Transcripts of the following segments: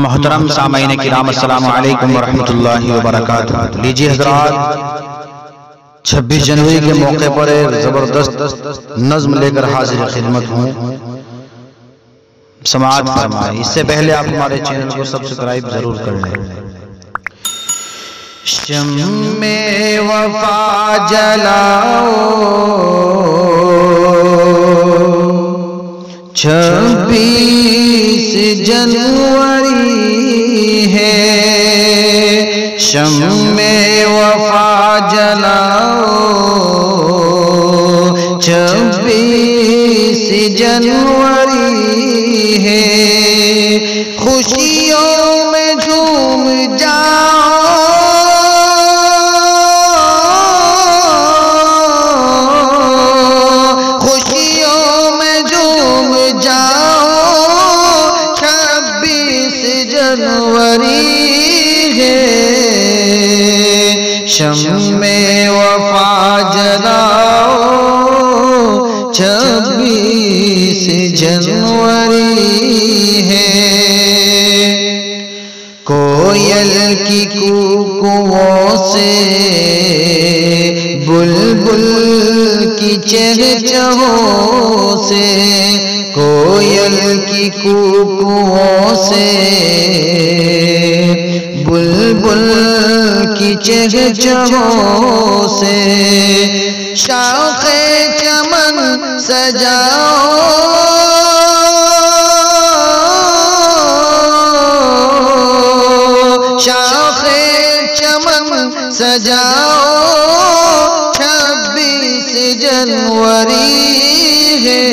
मोहतरम सामाईन किराम अस्सलामु अलैकुम वरहमतुल्लाहि वबरकातुहू। लीजिए हज़रात, 26 जनवरी के मौके पर एक जबरदस्त नज्म लेकर हाजिर खिदमत हूँ। समाअत फरमाएं। इससे पहले आप हमारे चैनल को सब्सक्राइब जरूर कर लें। शम्मे वफा जलाओ 26 जनवरी है। शम्मे वफा जलाओ 26 जनवरी है। खुशियों में झूम जाओ, खुशियों में झूम जाओ। 26 जनवरी है। शम्मे वफा जलाओ 26 जनवरी है। कोयल की कूकों से, बुलबुल की चहचहों से, कोयल की कूकों से, बुलबुल की चहचहों से शाखे चमन सजाओ। शाखे चमन सजाओ 26 जनवरी है।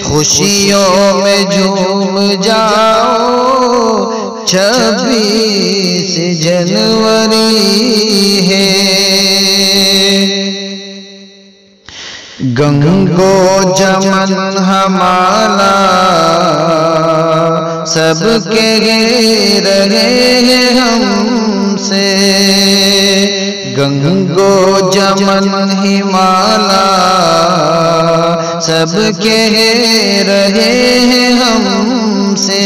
खुशियों में झूम जाओ 26 जनवरी है। गंगो जमन हमारा सबके रहे हैं हमसे। गंगो जमन हिमाला सबके रहे हैं हमसे।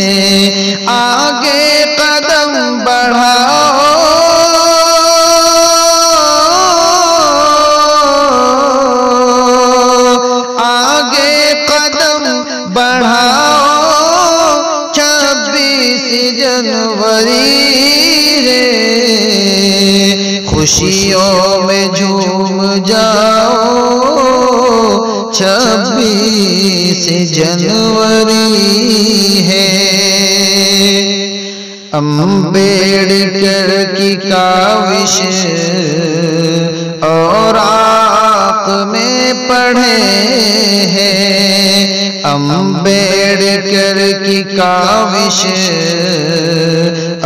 आगे कदम बढ़ाओ, आगे कदम बढ़ाओ 26 जनवरी है। खुशियों में झूम जाओ 26 जनवरी है। अम्बेडकर की काविश और आँख में पढ़े हैं। अम्बेडकर की काविश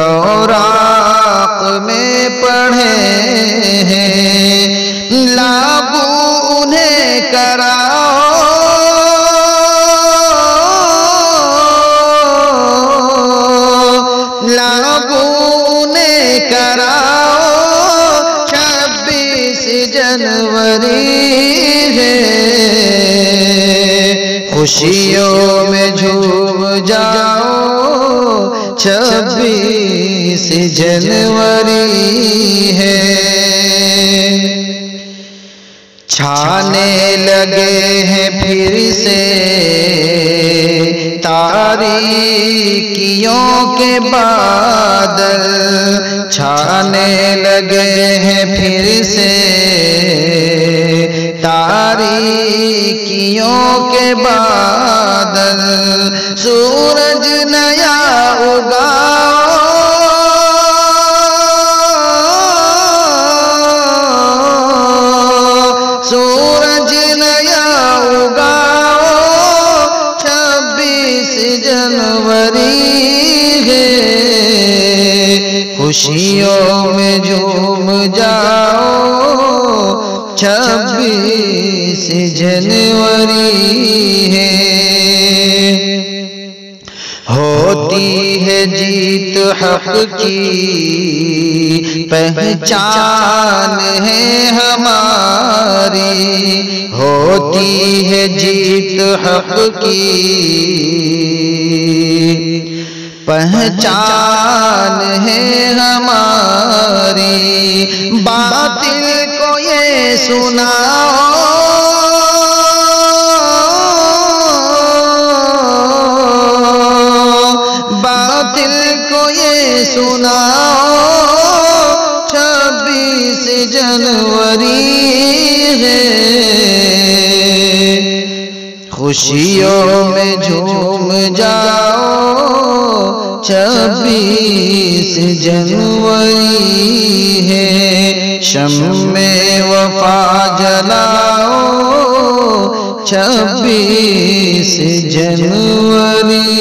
और आँख में पढ़े हैं। लागू उन्हें कराओ, लागू उन्हें कराओ 26 जनवरी है। खुशियों में झूम जाओ 26 जनवरी है। छाने लगे हैं फिर से तारीकियों के बादल। छाने लगे हैं फिर से तारीकियों के बादल। सूरज नया उगाओ, सूरज नया उगाओ 26 जनवरी है। खुशियों में झूम जाओ 26 जनवरी है। होती है जीत हक की पहचान है हमारी। होती है जीत हक की पहचान है हमारी। बातिल को ये सुनाओ, बातिल को ये सुनाओ 26 जनवरी है। खुशियों में झूम जाओ 26 जनवरी है। शम्मे वफा जलाओ 26 जनवरी